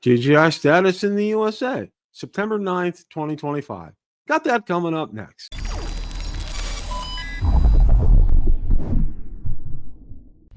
DJI status in the USA, September 9th, 2025. Got that coming up next.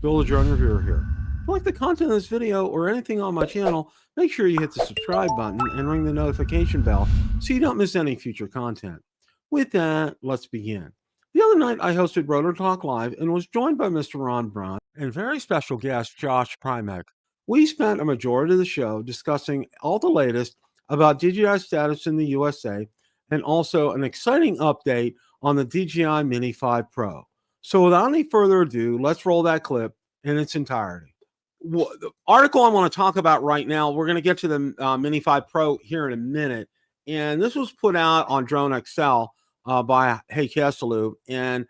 Bill the Drone Reviewer here. If you like the content of this video or anything on my channel, make sure you hit the subscribe button and ring the notification bell so you don't miss any future content. With that, let's begin. The other night, I hosted Rotor Talk Live and was joined by Mr. Ron Braun and very special guest, Josh Prymak. We spent a majority of the show discussing all the latest about DJI status in the USA and also an exciting update on the DJI Mini 5 Pro. So without any further ado, let's roll that clip in its entirety. The article I want to talk about right now, we're going to get to the Mini 5 Pro here in a minute. And this was put out on Drone XL by Hey Kesselou. And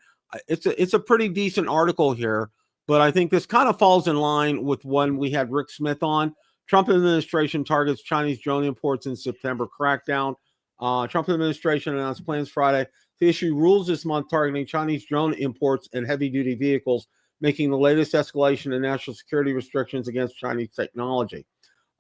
it's a pretty decent article here. But I think this kind of falls in line with when we had Rick Smith on. Trump administration targets Chinese drone imports in September crackdown. Trump administration announced plans Friday to issue rules this month targeting Chinese drone imports and heavy-duty vehicles, making the latest escalation in national security restrictions against Chinese technology.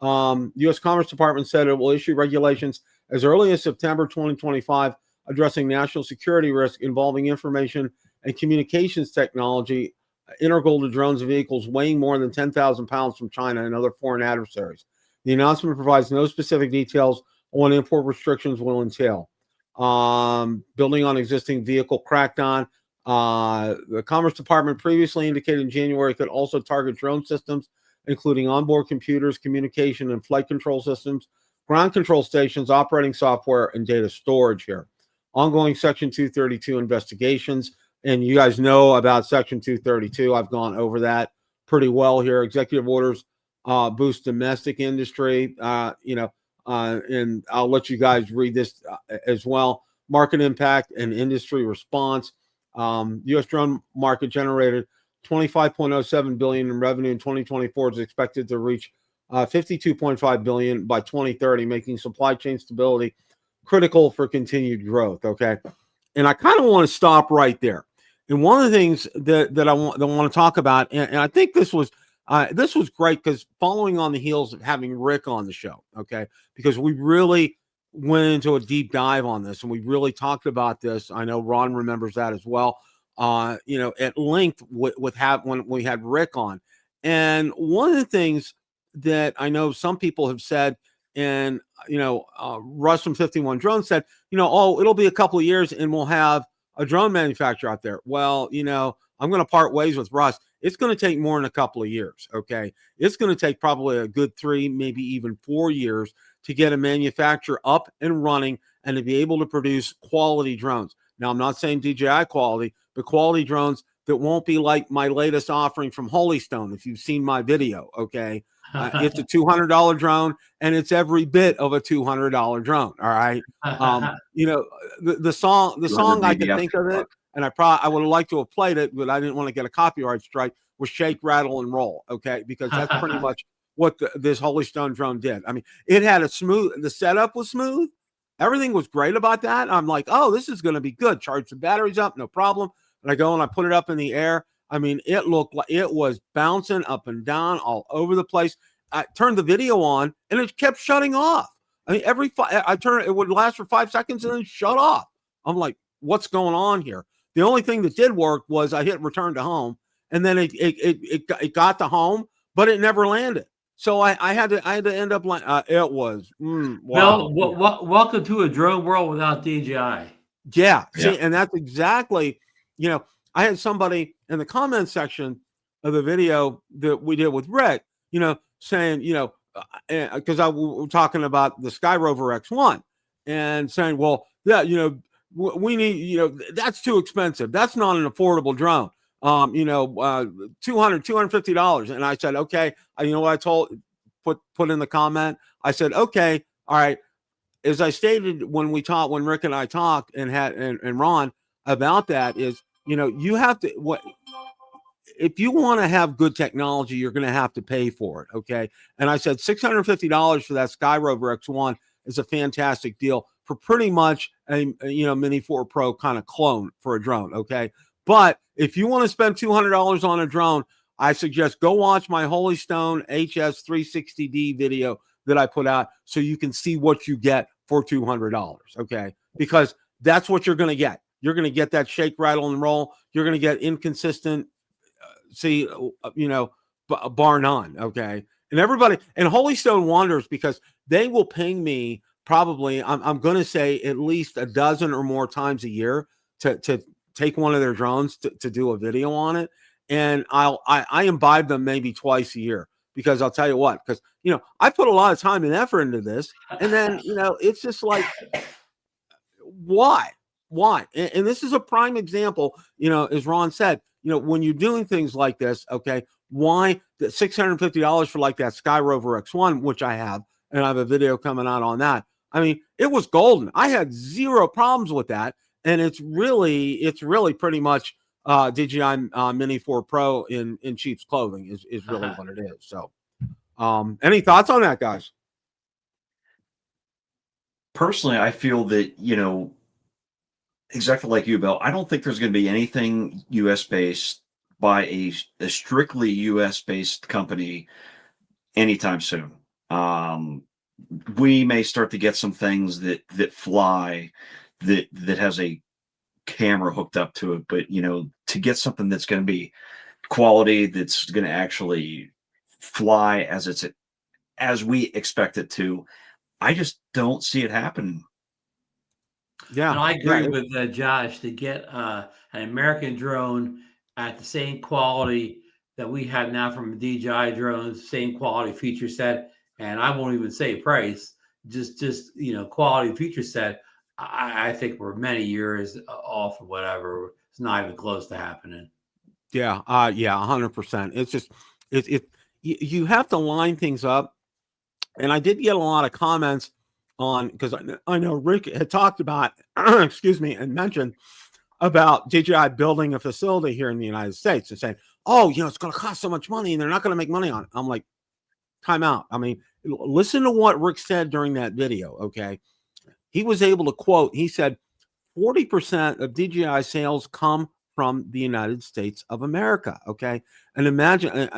U.S. Commerce Department said it will issue regulations as early as September 2025 addressing national security risk involving information and communications technology integral to drones and vehicles weighing more than 10,000 pounds from China and other foreign adversaries. The announcement provides no specific details on what import restrictions will entail. Building on existing vehicle crackdown, the Commerce Department previously indicated in January could also target drone systems, including onboard computers, communication and flight control systems, ground control stations, operating software, and data storage here. Ongoing Section 232 investigations. And you guys know about Section 232. I've gone over that pretty well here. Executive orders boost domestic industry, and I'll let you guys read this as well. Market impact and industry response. U.S. drone market generated $25.07 billion in revenue in 2024. Is expected to reach $52.5 billion by 2030, making supply chain stability critical for continued growth. Okay, and I kind of want to stop right there. And one of the things that I want to talk about, and I think this was great because following on the heels of having Rick on the show, okay, because we really went into a deep dive on this and we really talked about this. I know Ron remembers that as well, at length when we had Rick on. And one of the things that I know some people have said, and Russ from 51 Drones said, oh, it'll be a couple of years and we'll have a drone manufacturer out there. Well, I'm going to part ways with Russ. It's going to take more than a couple of years. Okay. It's going to take probably a good 3, maybe even 4 years to get a manufacturer up and running and to be able to produce quality drones. Now, I'm not saying DJI quality, but quality drones that won't be like my latest offering from Holystone. If you've seen my video, okay. It's a $200 drone and it's every bit of a $200 drone. All right. The song I can think of it, and I would have liked to have played it, but I didn't want to get a copyright strike, was Shake, Rattle, and Roll. Okay. Because that's pretty much what this Holystone drone did. I mean, it had the setup was smooth. Everything was great about that. I'm like, oh, this is going to be good. Charge the batteries up. No problem. And I go and I put it up in the air. I mean, it looked like it was bouncing up and down all over the place. I turned the video on and it kept shutting off. I mean, it would last for 5 seconds and then shut off. I'm like, what's going on here? The only thing that did work was I hit return to home, and then it got to home, but it never landed. So I had to end up like it was. Wow. Well, welcome to a drone world without DJI. Yeah. See, and that's exactly. I had somebody in the comment section of the video that we did with Rick, saying, because I was talking about the SkyRover X1 and saying, well, yeah, we need, that's too expensive. That's not an affordable drone. $250. And I said, okay, what I put in the comment, I said, okay, all right. As I stated when Rick and I talked and Ron about that is, you have to, if you want to have good technology, you're going to have to pay for it. Okay. And I said $650 for that SkyRover X1 is a fantastic deal for pretty much a Mini 4 Pro kind of clone for a drone. Okay. But if you want to spend $200 on a drone, I suggest go watch my Holystone HS360D video that I put out so you can see what you get for $200. Okay. Because that's what you're going to get. You're going to get that shake, rattle, and roll. You're going to get inconsistent, bar none. Okay. And everybody, and Holy Stone wonders because they will ping me probably, I'm going to say at least a dozen or more times a year to take one of their drones to do a video on it. And I imbibe them maybe twice a year because I'll tell you what, because, I put a lot of time and effort into this. And then, it's just like, why? And this is a prime example, as Ron said, when you're doing things like this, okay, why the $650 for like that SkyRover X1, which I have, and I have a video coming out on that. I mean, it was golden. I had zero problems with that. And it's really pretty much DJI Mini 4 Pro in sheep's clothing is really what it is. So any thoughts on that, guys? Personally, I feel that, exactly like you, Bill, I don't think there's going to be anything US based by a strictly US based company anytime soon. We may start to get some things that fly that has a camera hooked up to it, but to get something that's going to be quality, that's going to actually fly as we expect it to, I just don't see it happening. Yeah, and I agree with Josh to get an American drone at the same quality that we have now from DJI drones, same quality feature set, and I won't even say price, just quality feature set. I think we're many years off or whatever. It's not even close to happening. Yeah, 100%. It's just you have to line things up, and I did get a lot of comments on because I know Rick had talked about, excuse me, and mentioned about DJI building a facility here in the United States and saying, oh, it's going to cost so much money and they're not going to make money on it. I'm like, time out. I mean, listen to what Rick said during that video. Okay. He was able to quote, he said, 40% of DJI sales come from the United States of America. Okay. And imagine,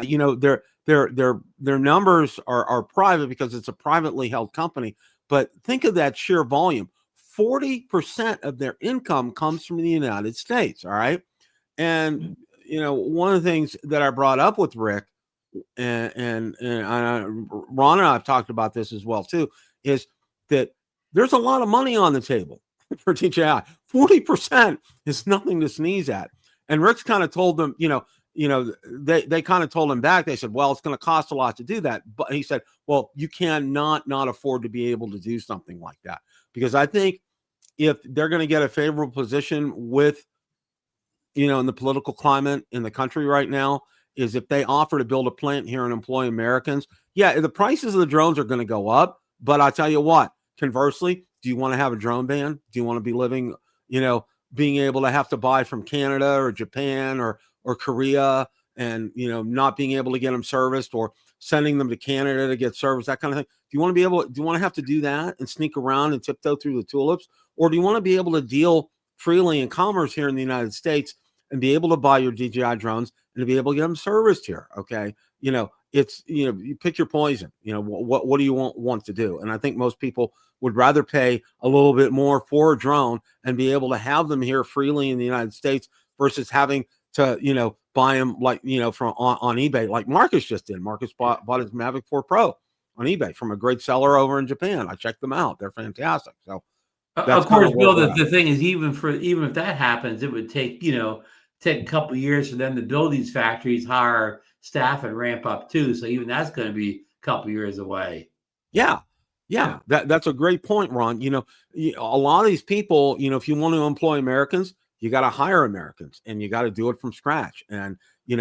their numbers are private because it's a privately held company. But think of that sheer volume. 40% of their income comes from the United States. All right. And, one of the things that I brought up with Rick and Ron and I have talked about this as well, too, is that there's a lot of money on the table for DJI. 40% is nothing to sneeze at. And Rick's kind of told them, they kind of told him back. They said, well, it's going to cost a lot to do that. But he said, well, you cannot not afford to be able to do something like that. Because I think if they're going to get a favorable position with, in the political climate in the country right now, is if they offer to build a plant here and employ Americans, the prices of the drones are going to go up. But I'll tell you what, conversely, do you want to have a drone ban? Do you want to be living, being able to have to buy from Canada or Japan or Korea and, not being able to get them serviced or sending them to Canada to get serviced, that kind of thing? Do you want to have to do that and sneak around and tiptoe through the tulips? Or do you want to be able to deal freely in commerce here in the United States and be able to buy your DJI drones and to be able to get them serviced here? Okay. It's, you pick your poison, what do you want to do? And I think most people would rather pay a little bit more for a drone and be able to have them here freely in the United States versus having to, buy them like, from on eBay, like Marcus just did. Marcus bought his Mavic 4 Pro on eBay from a great seller over in Japan. I checked them out. They're fantastic. So of course, Bill, the thing is, even if that happens, it would take, take a couple of years for them to build these factories, hire staff and ramp up too. So even that's going to be a couple of years away. Yeah. That's a great point, Ron. A lot of these people, if you want to employ Americans, you got to hire Americans and you got to do it from scratch. And, it's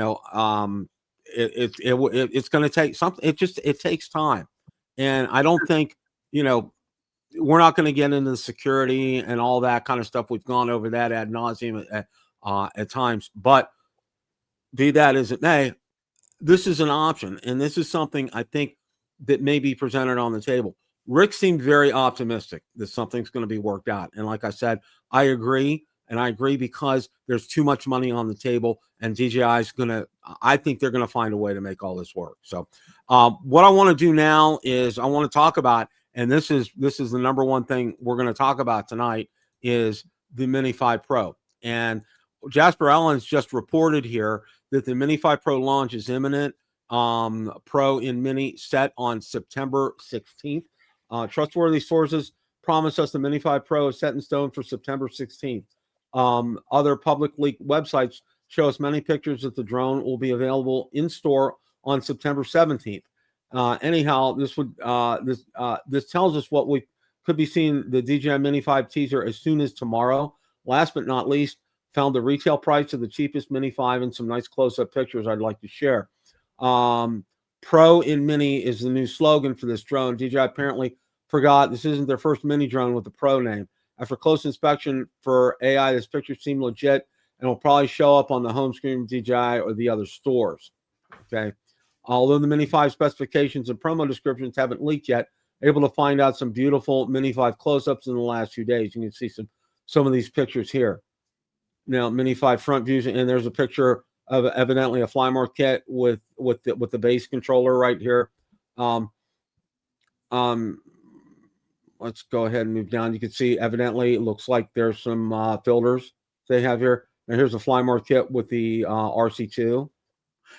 going to take something. It takes time. And I don't think, we're not going to get into the security and all that kind of stuff. We've gone over that ad nauseum at times, but be that as it may, this is an option. And this is something I think that may be presented on the table. Rick seemed very optimistic that something's going to be worked out. And like I said, I agree And I agree, because there's too much money on the table, and DJI is I think they're going to find a way to make all this work. So what I want to do now is I want to talk about, and this is the number one thing we're going to talk about tonight, is the Mini 5 Pro. And Jasper Allen's just reported here that the Mini 5 Pro launch is imminent. Pro in Mini set on September 16th. Trustworthy sources promise us the Mini 5 Pro is set in stone for September 16th. Other public leaked websites show us many pictures that the drone will be available in store on September 17th. Anyhow, this tells us what we could be seeing the DJI Mini 5 teaser as soon as tomorrow. Last but not least, found the retail price of the cheapest Mini 5 and some nice close-up pictures I'd like to share. Pro in Mini is the new slogan for this drone. DJI apparently forgot this isn't their first mini drone with the Pro name. After close inspection for AI, this picture seemed legit and will probably show up on the home screen of DJI or the other stores. Okay. Although the Mini 5 specifications and promo descriptions haven't leaked yet, able to find out some beautiful Mini 5 close-ups in the last few days. You can see some of these pictures here. Now, Mini 5 front views, and there's a picture of evidently a Flymore kit with the base controller right here. Let's go ahead and move down. You can see evidently it looks like there's some filters they have here. And here's a Flymore kit with the RC-2.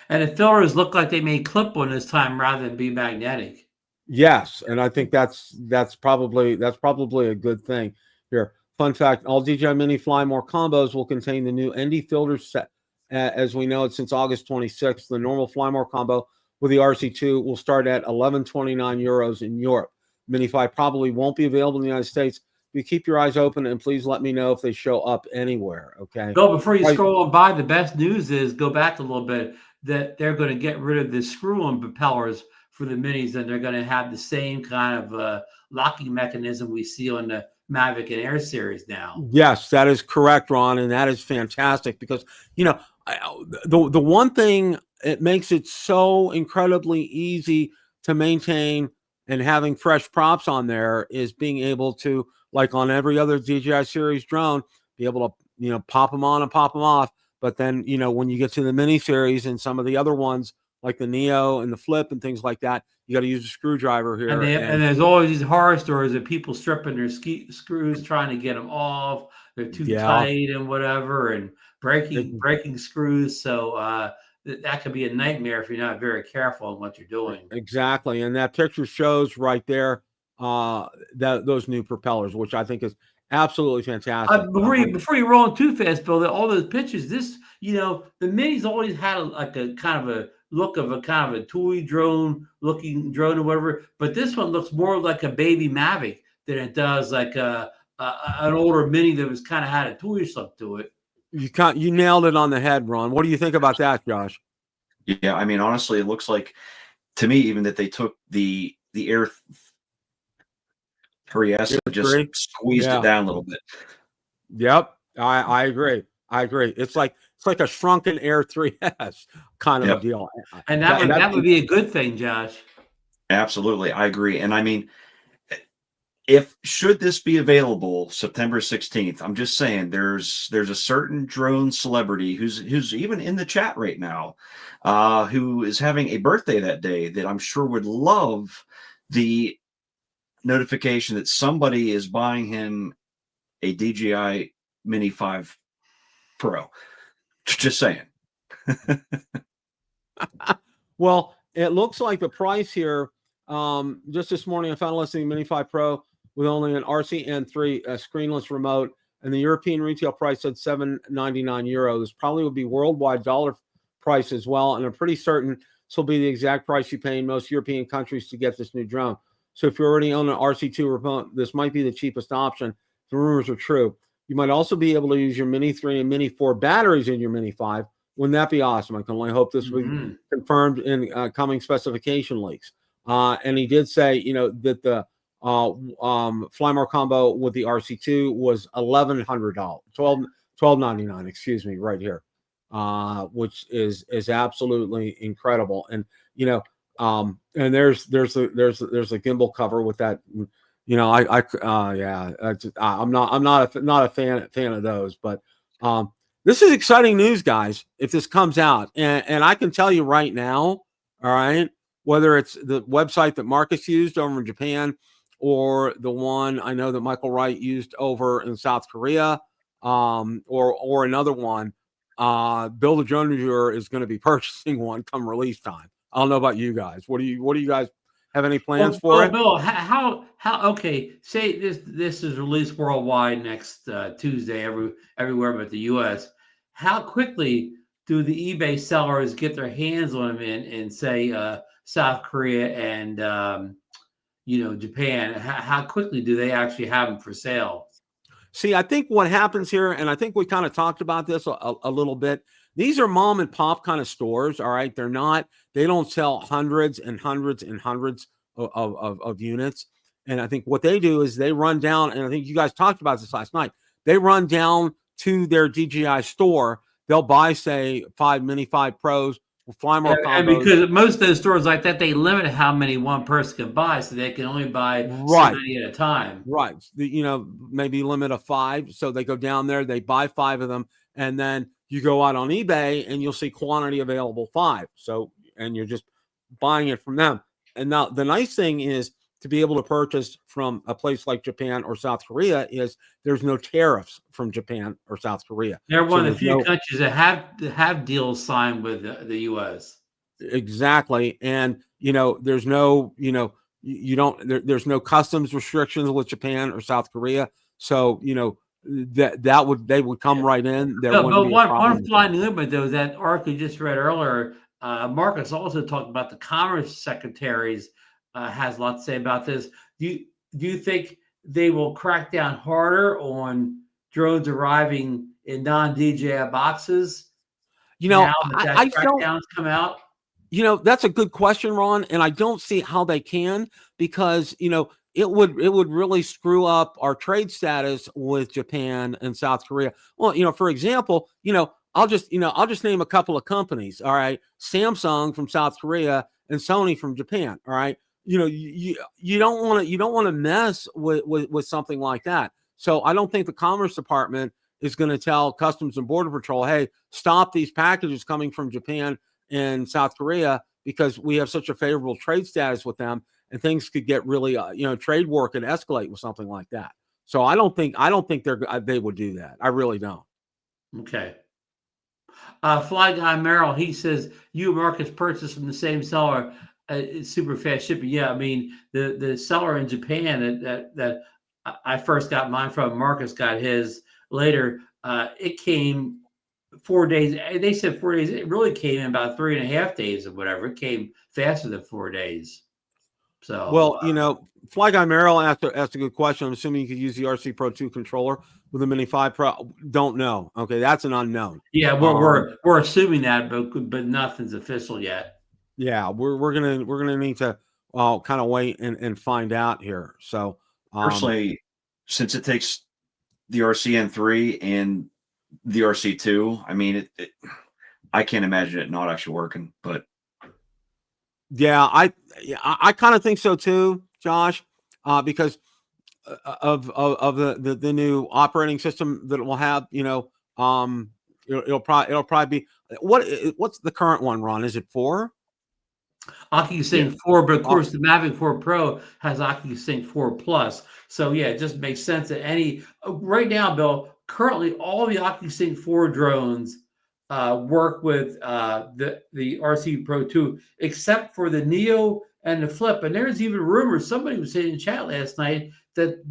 And the filters look like they made clip-on this time rather than be magnetic. Yes, and I think that's probably a good thing here. Fun fact: all DJI Mini Flymore combos will contain the new ND filter set. As we know it since August 26th, the normal Flymore combo with the RC-2 will start at 11.29 euros in Europe. Mini 5 probably won't be available in the United States. You keep your eyes open, and please let me know if they show up anywhere. Okay. Bill, before you scroll on by, the best news is, go back a little bit, that they're going to get rid of the screw-on propellers for the Minis, and they're going to have the same kind of locking mechanism we see on the Mavic and Air series now. Yes, that is correct, Ron, and that is fantastic because, you know, the one thing, it makes it so incredibly easy to maintain and having fresh props on there is being able to, like on every other DJI series drone, be able to, you know, pop them on and pop them off. But then, you know, when you get to the Mini series and some of the other ones like the Neo and the Flip and things like that, you got to use a screwdriver here. And there's always these horror stories of people stripping their screws, trying to get them off. They're too tight and whatever, and breaking screws. So that could be a nightmare if you're not very careful in what you're doing. Exactly. And that picture shows right there those new propellers, which I think is absolutely fantastic. Before you roll too fast, Bill, all those pictures, this, you know, the Mini's always had like a kind of a look of a kind of a toy drone looking drone or whatever, but this one looks more like a baby Mavic than it does like an older Mini that was kind of had a toy look to it. You nailed it on the head, Ron. What do you think about that, Josh? Yeah, I mean, honestly, it looks like to me even that they took the Air 3S and just squeezed it down a little bit. Yep, I agree. It's like a shrunken Air 3S kind of a deal. And that would be a good thing, Josh. Absolutely, I agree. And I mean, should this be available September 16th, I'm just saying there's a certain drone celebrity who's even in the chat right now, who is having a birthday that day that I'm sure would love the notification that somebody is buying him a DJI Mini 5 Pro. Just saying. Well, it looks like the price here, just this morning I found a listing Mini 5 Pro with only an RC-N3 screenless remote, and the European retail price said €799. This probably would be worldwide dollar price as well, and I'm pretty certain this will be the exact price you pay in most European countries to get this new drone. So if you already own an RC-2 remote, this might be the cheapest option. The rumors are true. You might also be able to use your Mini 3 and Mini 4 batteries in your Mini 5. Wouldn't that be awesome? I can only hope this will be confirmed in coming specification leaks. And he did say, you know, that the Flymore combo with the RC-2 was $1,100, $1,299, excuse me, right here, which is absolutely incredible. And you know, and there's a gimbal cover with that I'm not a fan of those, but this is exciting news, guys. If this comes out, and I can tell you right now, all right, whether it's the website that Marcus used over in Japan or the one I know that Michael Wright used over in South Korea, or another one, Bill the Drone Reviewer is going to be purchasing one come release time. I don't know about you guys. What do you guys have any plans for it? Bill, how okay, say this is released worldwide next Tuesday everywhere but the US. How quickly do the eBay sellers get their hands on them in say South Korea and Japan? How quickly do they actually have them for sale? See, I think what happens here, and I think we kind of talked about this a little bit. These are mom and pop kind of stores. All right. They don't sell hundreds and hundreds and hundreds of units. And I think what they do is they run down, and I think you guys talked about this last night. They run down to their DJI store. They'll buy, say, 5 Mini 5 Pros, fly more combos. And because most of those stores like that, they limit how many one person can buy, so they can only buy so many at a time. Right. Maybe limit of 5. So they go down there, they buy 5 of them, and then you go out on eBay and you'll see quantity available 5. So, and you're just buying it from them. And now the nice thing is to be able to purchase from a place like Japan or South Korea is there's no tariffs from Japan or South Korea. They're one of the few countries that have deals signed with the U.S. Exactly. And, there's no, there's no customs restrictions with Japan or South Korea. So, they would come right in. But one flying limit, though, that article you just read earlier, Marcus also talked about the Commerce Secretaries has a lot to say about this. Do you think they will crack down harder on drones arriving in non-DJI boxes? Now that crackdown's come out? That's a good question, Ron, and I don't see how they can, because it would really screw up our trade status with Japan and South Korea. Well, for example, I'll just name a couple of companies. All right, Samsung from South Korea and Sony from Japan. All right, you don't want to mess with something like that. So I don't think the Commerce Department is going to tell Customs and Border Patrol, hey, stop these packages coming from Japan and South Korea, because we have such a favorable trade status with them, and things could get really, trade war could escalate with something like that. So I don't think they would do that. I really don't. Okay. Fly Guy Merrill, he says, you, Marcus, purchased from the same seller. It's super fast shipping. Yeah, I mean, the seller in Japan that I first got mine from, Marcus got his later. It came 4 days. They said 4 days. It really came in about 3.5 days or whatever. It came faster than 4 days. So, well, Fly Guy Merrill asked a good question. I'm assuming you could use the RC Pro 2 controller with a Mini 5 Pro. Don't know. Okay, that's an unknown. Yeah, we're assuming that, but nothing's official yet. Yeah, we're gonna need to kind of wait and find out here. So personally, since it takes the RC-N3 and the RC-2, I mean, I can't imagine it not actually working. But yeah, I kind of think so too, Josh, because of the new operating system that it will have. It'll probably be what's the current one, Ron? Is it 4? OcuSync 4, but of course the Mavic 4 Pro has OcuSync 4 Plus. So yeah, it just makes sense that right now, Bill, currently all the OcuSync 4 drones work with the RC Pro 2, except for the Neo and the Flip. And there's even rumors, somebody was saying in chat last night that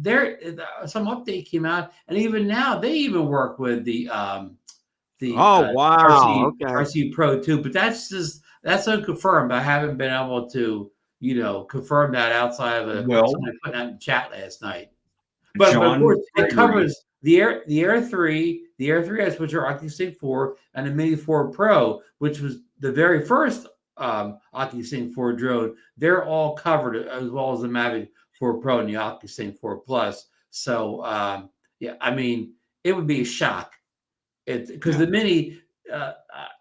some update came out, and even now they even work with the RC Pro 2, but that's unconfirmed. I haven't been able to, confirm that outside of somebody putting that in chat last night. But of course, it covers the Air 3, the Air 3S, which are OcuSync 4, and the Mini 4 Pro, which was the very first OcuSync 4 drone. They're all covered, as well as the Mavic 4 Pro and the OcuSync 4 Plus. So, yeah, I mean, it would be a shock. Because the Mini,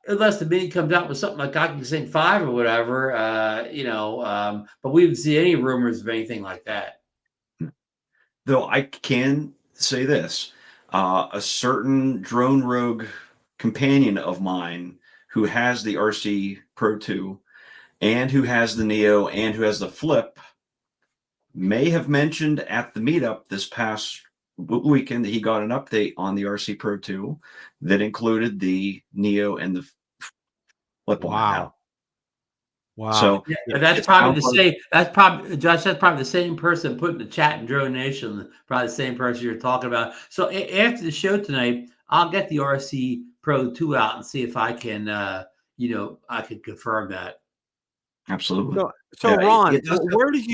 unless the Mini comes out with something like OcuSync 5 or whatever, but we didn't see any rumors of anything like that. Though I can say this, a certain drone rogue companion of mine who has the RC Pro 2 and who has the Neo and who has the Flip may have mentioned at the meetup this past weekend that he got an update on the RC Pro 2 that included the Neo and the Flip on it now. Wow. So yeah, that's probably the same. That's probably Josh. That's probably the same person put in the chat in Drone Nation. Probably the same person you're talking about. So after the show tonight, I'll get the RC Pro 2 out and see if I can, I can confirm that. Absolutely. So Yeah, Ron, where did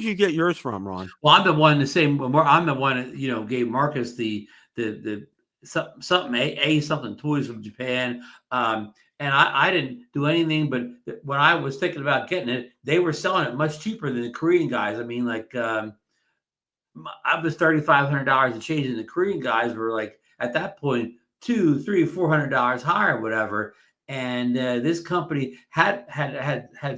you get yours from, Ron? Well, I'm the one I'm the one that gave Marcus the something toys from Japan. And I didn't do anything, but when I was thinking about getting it, they were selling it much cheaper than the Korean guys. I mean, like I was $3,500 a change, and the Korean guys were like at that point $200, $300, $400 higher, or whatever. And this company had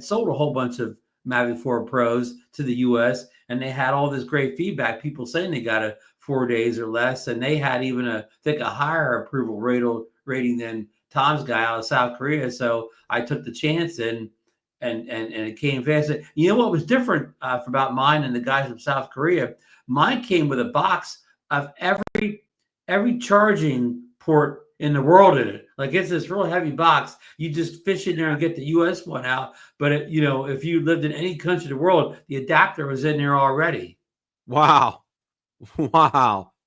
sold a whole bunch of Mavic 4 Pros to the U.S. and they had all this great feedback. People saying they got it 4 days or less, and they had even a higher approval rating than Tom's guy out of South Korea. So I took the chance and it came fast. You know what was different about mine and the guys from South Korea? Mine came with a box of every charging port in the world in it. Like it's this real heavy box. You just fish in there and get the US one out. But if you lived in any country in the world, the adapter was in there already. Wow.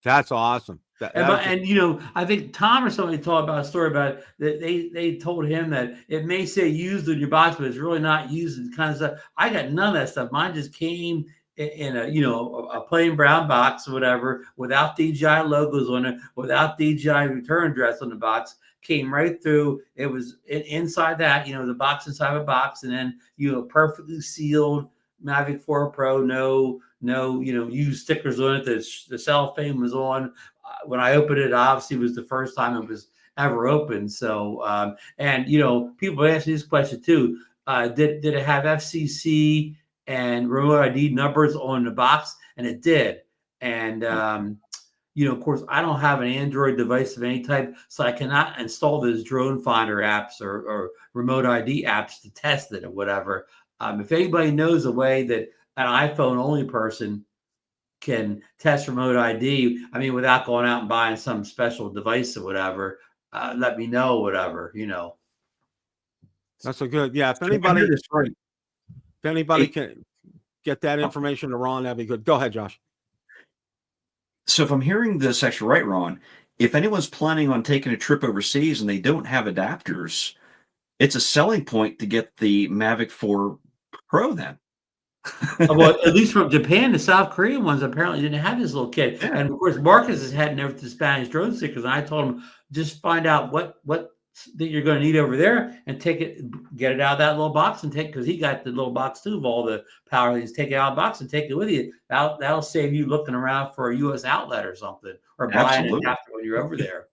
That's awesome. I think Tom or somebody told about a story about that they told him that it may say used in your box, but it's really not used and kind of stuff. I got none of that stuff. Mine just came in a plain brown box or whatever, without DJI logos on it, without DJI return address on the box. Came right through. It was inside that, the box inside of a box, and then perfectly sealed Mavic 4 Pro. No, used stickers on it. The cellophane was on. When I opened it, obviously it was the first time it was ever opened. So, people ask me this question too. Did it have FCC and remote ID numbers on the box? And it did. And, of course, I don't have an Android device of any type, so I cannot install those drone finder apps or remote ID apps to test it or whatever. If anybody knows a way that an iPhone only person can test remote ID, without going out and buying some special device or whatever, let me know, whatever, That's a good, yeah. If anybody can get that information to Ron, that'd be good. Go ahead, Josh. So if I'm hearing this actually right, Ron, if anyone's planning on taking a trip overseas and they don't have adapters, it's a selling point to get the Mavic 4 Pro then. Well, at least from Japan, the South Korean ones apparently didn't have this little kit. Yeah. And of course, Marcus has had never to Spanish drone stickers. And I told him, just find out what that you're going to need over there and take it, get it out of that little box and take, because he got the little box too of all the power things. Take it out of the box and take it with you. That'll save you looking around for a U.S. outlet or something, or buying an adapter when you're over there.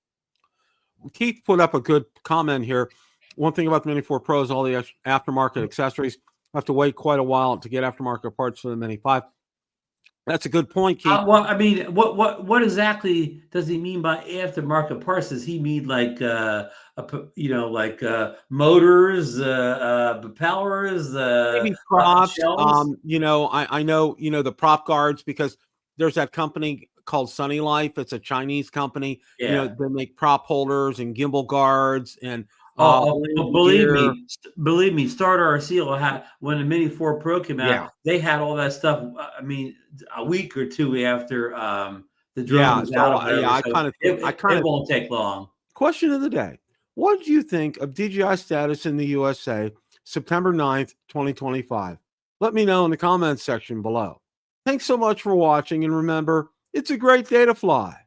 Keith put up a good comment here. One thing about the Mini 4 Pro is all the aftermarket accessories. Have to wait quite a while to get aftermarket parts for the Mini 5. That's a good point, Keith. What exactly does he mean by aftermarket parts? Does he mean like motors, propellers, maybe props? I know the prop guards, because there's that company called Sunny Life. It's a Chinese company. Yeah. They make prop holders and gimbal guards and. Believe me, Start RC when the Mini 4 Pro came out, they had all that stuff. A week or two after the drone was out. It won't take long. Question of the day: what do you think of DJI status in the USA, September 9th, 2025? Let me know in the comments section below. Thanks so much for watching, and remember, it's a great day to fly.